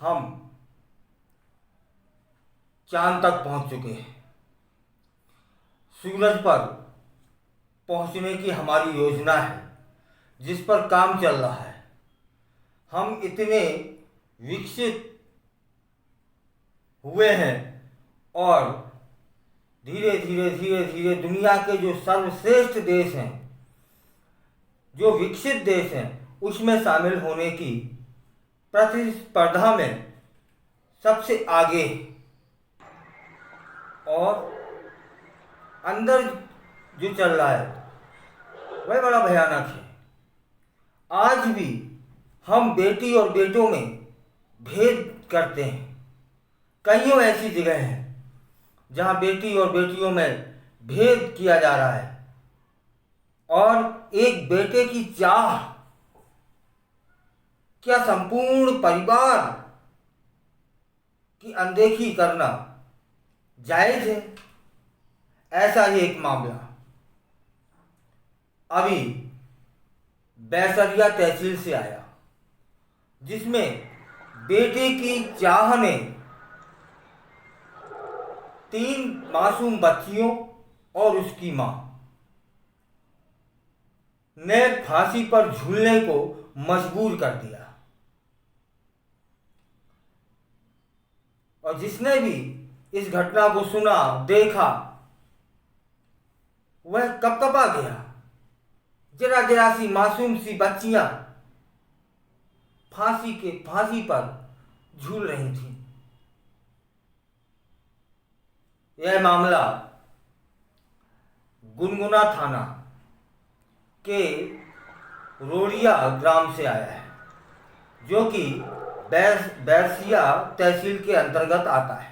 हम चांद तक पहुंच चुके हैं। सूरज पर पहुंचने की हमारी योजना है, जिस पर काम चल रहा है। हम इतने विकसित हुए हैं और धीरे धीरे धीरे धीरे दुनिया के जो सर्वश्रेष्ठ देश हैं, जो विकसित देश हैं, उसमें शामिल होने की प्रतिस्पर्धा में सबसे आगे और अंदर जो चल रहा है वह बड़ा भयानक है। आज भी हम बेटी और बेटों में भेद करते हैं। कईयों ऐसी जगह हैं जहां बेटी और बेटियों में भेद किया जा रहा है और एक बेटे की चाह क्या संपूर्ण परिवार की अनदेखी करना जायज है? ऐसा ही एक मामला अभी बैसरिया तहसील से आया, जिसमें बेटे की चाह ने 3 मासूम बच्चियों और उसकी मां ने फांसी पर झूलने को मजबूर कर दिया। और जिसने भी इस घटना को सुना, देखा, वह कपकपा गया। जरा जरा सी मासूम सी बच्चियां फांसी पर झूल रही थीं। यह मामला गुनगुना थाना के रोड़िया ग्राम से आया है, जो कि बैरसिया तहसील के अंतर्गत आता है,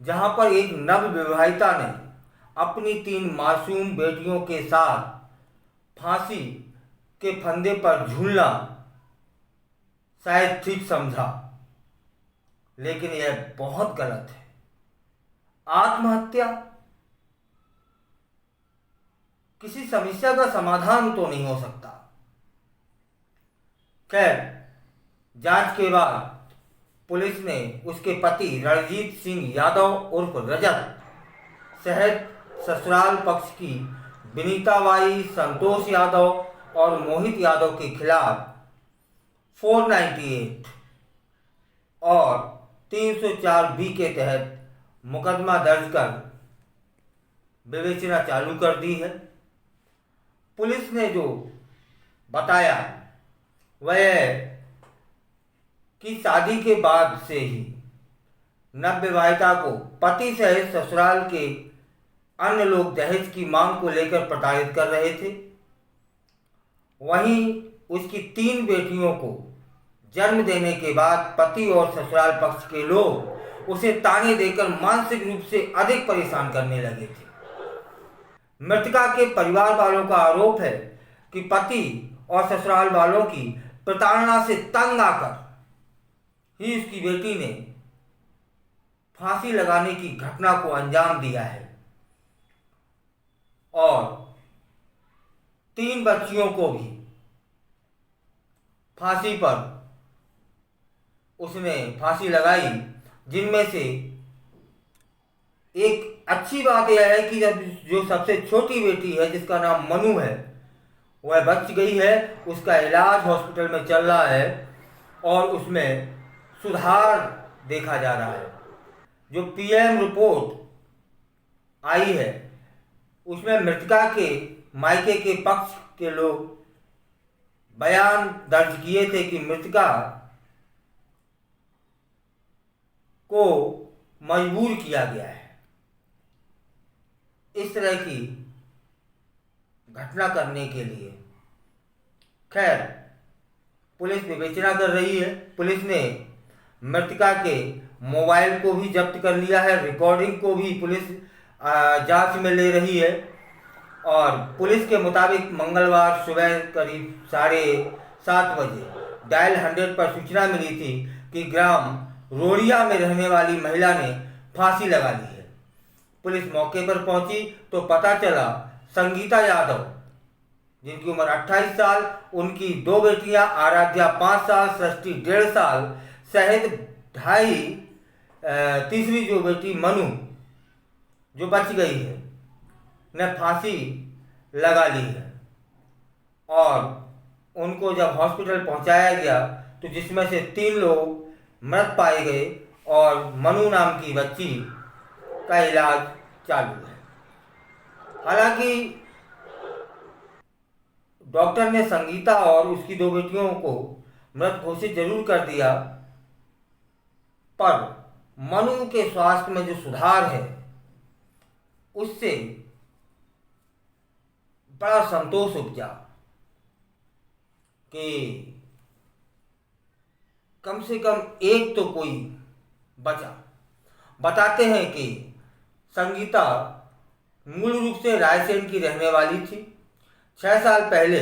जहां पर एक नवविवाहिता ने अपनी 3 मासूम बेटियों के साथ फांसी के फंदे पर झूलना शायद ठीक समझा, लेकिन यह बहुत गलत है। आत्महत्या किसी समस्या का समाधान तो नहीं हो सकता। खैर, जांच के बाद पुलिस ने उसके पति रणजीत सिंह यादव उर्फ रजत सहित ससुराल पक्ष की विनीताबाई, संतोष यादव और मोहित यादव के खिलाफ 498 और 304B के तहत मुकदमा दर्ज कर विवेचना चालू कर दी है। पुलिस ने जो बताया वह कि शादी के बाद से ही नवविवाहिता को पति सहित ससुराल के अन्य लोग दहेज की मांग को लेकर प्रताड़ित कर रहे थे। वहीं उसकी 3 बेटियों को जन्म देने के बाद पति और ससुराल पक्ष के लोग उसे ताने देकर मानसिक रूप से अधिक परेशान करने लगे थे। मृतका के परिवार वालों का आरोप है कि पति और ससुराल वालों की प्रताड़ना से तंग आकर ही उसकी बेटी ने फांसी लगाने की घटना को अंजाम दिया है और 3 बच्चियों को भी फांसी पर उसने फांसी लगाई, जिनमें से एक अच्छी बात यह है कि जब जो सबसे छोटी बेटी है, जिसका नाम मनु है, वह बच गई है। उसका इलाज हॉस्पिटल में चल रहा है और उसमें सुधार देखा जा रहा है। जो पीएम रिपोर्ट आई है उसमें मृतका के मायके के पक्ष के लोग बयान दर्ज किए थे कि मृतका को मजबूर किया गया है इस तरह की घटना करने के लिए। खैर, पुलिस विवेचना कर रही है। पुलिस ने मृतका के मोबाइल को भी जब्त कर लिया है, रिकॉर्डिंग को भी पुलिस जांच में ले रही है और पुलिस के मुताबिक मंगलवार सुबह करीब 7:30 बजे डायल 100 पर सूचना मिली थी कि ग्राम रोड़िया में रहने वाली महिला ने फांसी लगा ली है। पुलिस मौके पर पहुंची तो पता चला संगीता यादव, जिनकी उम्र 28 साल, उनकी 2 बेटियां आराध्या 5 साल, सृष्टि 1.5 साल सहित ढाई तीसरी जो बेटी मनु जो बच गई है ने फांसी लगा ली है। और उनको जब हॉस्पिटल पहुंचाया गया तो जिसमें से 3 लोग मृत पाए गए और मनु नाम की बच्ची का इलाज चालू है। हालांकि डॉक्टर ने संगीता और उसकी 2 बेटियों को मृत घोषित जरूर कर दिया, पर मनु के स्वास्थ्य में जो सुधार है उससे बड़ा संतोष उपजा कि कम से कम एक तो कोई बचा। बताते हैं कि संगीता मूल रूप से रायसेन की रहने वाली थी। 6 साल पहले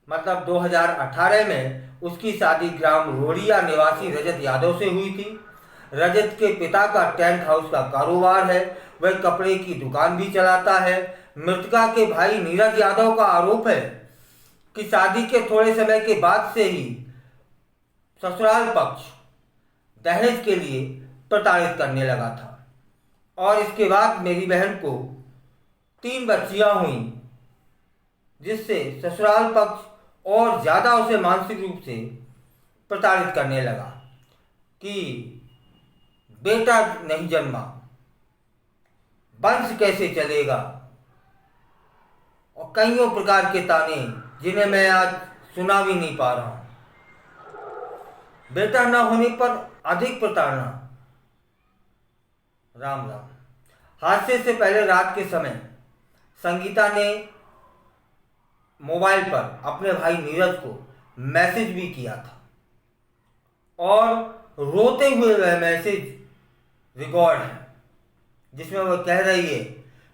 मतलब 2018 में उसकी शादी ग्राम रोड़िया निवासी रजत यादव से हुई थी। रजत के पिता का टेंट हाउस का कारोबार है, वह कपड़े की दुकान भी चलाता है। मृतका के भाई नीरज यादव का आरोप है कि शादी के थोड़े समय के बाद से ही ससुराल पक्ष दहेज के लिए प्रताड़ित करने लगा था और इसके बाद मेरी बहन को 3 बच्चियां हुई, जिससे ससुराल पक्ष और ज़्यादा उसे मानसिक रूप से प्रताड़ित करने लगा कि बेटा नहीं जन्मा, वंश कैसे चलेगा, और कईयों प्रकार के ताने जिन्हें मैं आज सुना भी नहीं पा रहा हूँ। बेटा न होने पर अधिक प्रताड़ना। राम राम। हादसे से पहले रात के समय संगीता ने मोबाइल पर अपने भाई नीरज को मैसेज भी किया था और रोते हुए वह मैसेज रिकॉर्ड है, जिसमें वह कह रही है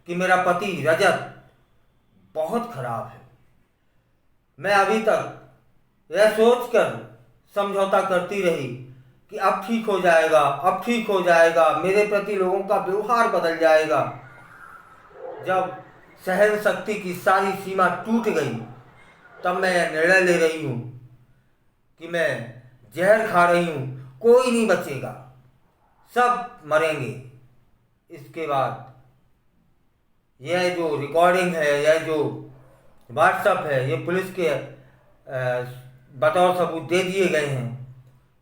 कि मेरा पति रजत बहुत खराब है। मैं अभी तक यह सोचकर समझौता करती रही कि अब ठीक हो जाएगा, अब ठीक हो जाएगा, मेरे प्रति लोगों का व्यवहार बदल जाएगा। जब सहन शक्ति की सारी सीमा टूट गई तब मैं यह निर्णय ले रही हूँ कि मैं जहर खा रही हूँ, कोई नहीं बचेगा, सब मरेंगे। इसके बाद यह जो रिकॉर्डिंग है, यह जो व्हाट्सएप है, ये पुलिस के बतौर सबूत दे दिए गए हैं।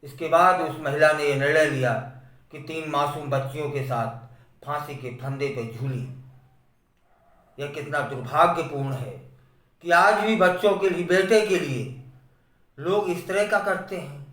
इसके बाद उस महिला ने यह निर्णय लिया कि 3 मासूम बच्चियों के साथ फांसी के फंदे पर झूली। यह कितना दुर्भाग्यपूर्ण है कि आज भी बच्चों के लिए, बेटे के लिए लोग इस तरह का करते हैं।